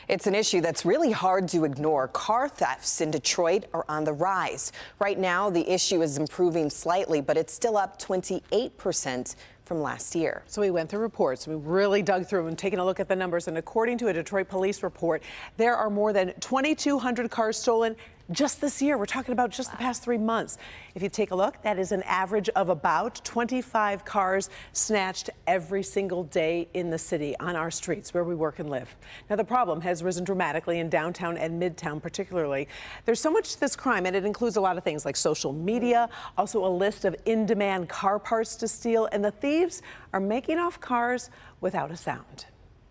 It's an issue that's really hard to ignore. Car thefts in Detroit are on the rise. Right now, the issue is improving slightly, but it's still up 28% from last year. So we went through reports. We really dug through and taken a look at the numbers. And according to a Detroit police report, there are more than 2,200 cars stolen just this year. We're talking about just the past 3 months. If you take a look, that is an average of about 25 cars snatched every single day in the city on our streets where we work and live. Now, the problem has risen dramatically in downtown and midtown particularly. There's so much to this crime, and it includes a lot of things like social media, also a list of in-demand car parts to steal, and the thieves are making off cars without a sound.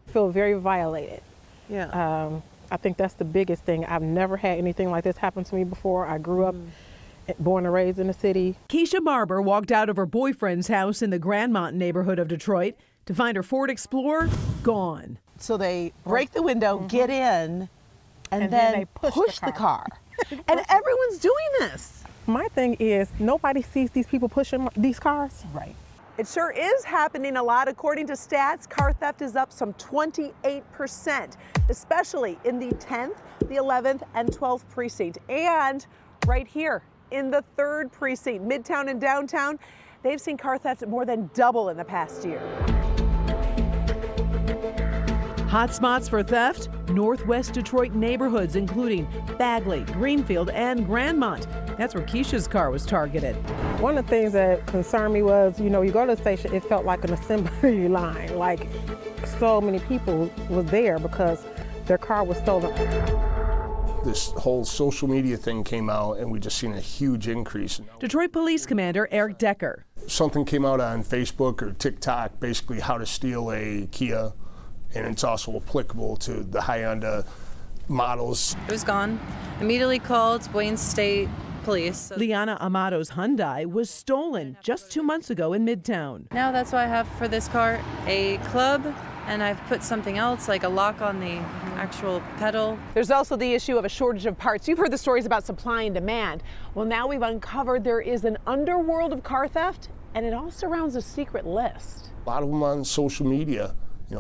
I feel very violated. Yeah. I think that's the biggest thing. I've never had anything like this happen to me before. I grew up, born and raised in the city. Keisha Barber walked out of her boyfriend's house in the Grandmont neighborhood of Detroit to find her Ford Explorer gone. So they break the window, get in, and then they push the car. And everyone's doing this. My thing is, nobody sees these people pushing these cars. Right. It sure is happening a lot. According to stats, car theft is up some 28%, especially in the 10th, the 11th, and 12th precinct. And right here in the 3rd precinct, Midtown and downtown, they've seen car theft more than double in the past year. Hot spots for theft, Northwest Detroit neighborhoods, including Bagley, Greenfield, and Grandmont. That's where Keisha's car was targeted. One of the things that concerned me was, you go to the station, it felt like an assembly line. Like so many people was there because their car was stolen. This whole social media thing came out and we just seen a huge increase. Detroit Police Commander Eric Decker. Something came out on Facebook or TikTok, basically how to steal a Kia, and it's also applicable to the high-end models. It was gone. Immediately called Wayne State Police. Liana Amato's Hyundai was stolen just 2 months ago in Midtown. Now that's why I have for this car a club, and I've put something else like a lock on the actual pedal. There's also the issue of a shortage of parts. You've heard the stories about supply and demand. Well, now we've uncovered there is an underworld of car theft, and it all surrounds a secret list. A lot of them on social media.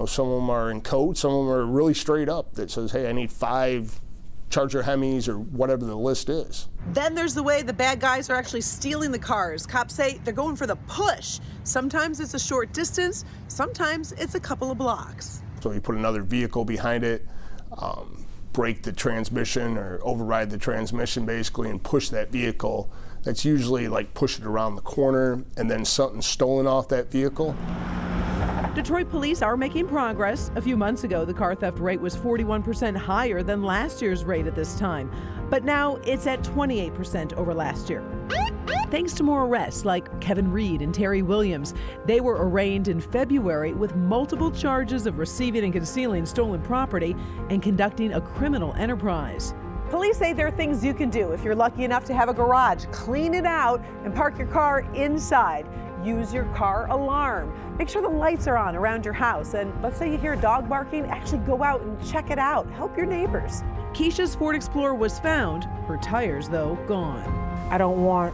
Some of them are in code, some of them are really straight up that says, hey, I need 5 Charger Hemis or whatever the list is. Then there's the way the bad guys are actually stealing the cars. Cops say they're going for the push. Sometimes it's a short distance, sometimes it's a couple of blocks. So you put another vehicle behind it, break the transmission or override the transmission basically and push that vehicle. That's usually like push it around the corner and then something's stolen off that vehicle. Detroit police are making progress. A few months ago, the car theft rate was 41% higher than last year's rate at this time. But now it's at 28% over last year. Thanks to more arrests like Kevin Reed and Terry Williams. They were arraigned in February with multiple charges of receiving and concealing stolen property and conducting a criminal enterprise. Police say there are things you can do if you're lucky enough to have a garage. Clean it out and park your car inside. Use your car alarm. Make sure the lights are on around your house. And let's say you hear a dog barking, actually go out and check it out. Help your neighbors. Keisha's Ford Explorer was found, her tires, though, gone. I don't want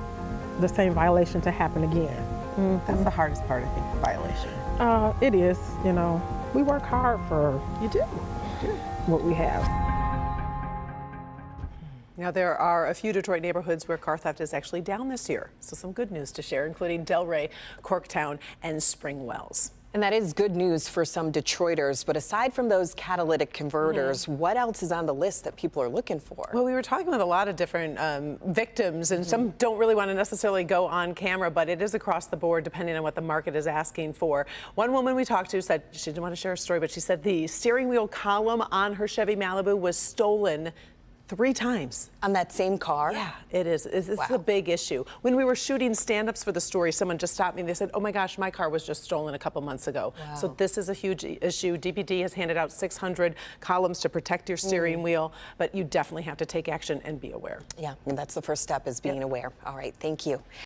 the same violation to happen again. That's the hardest part, I think, the violation. It is, we work hard for what we have. Now, there are a few Detroit neighborhoods where car theft is actually down this year. So some good news to share, including Delray, Corktown, and Spring Wells. And that is good news for some Detroiters. But aside from those catalytic converters, what else is on the list that people are looking for? Well, we were talking with a lot of different victims, and some don't really want to necessarily go on camera, but it is across the board depending on what the market is asking for. One woman we talked to said she didn't want to share her story, but she said the steering wheel column on her Chevy Malibu was stolen 3 times. On that same car? Yeah, it is. It's a big issue. When we were shooting stand-ups for the story, someone just stopped me and they said, oh my gosh, my car was just stolen a couple months ago. Wow. So this is a huge issue. DPD has handed out 600 columns to protect your steering wheel, but you definitely have to take action and be aware. Yeah, and that's the first step, is being aware. All right, thank you.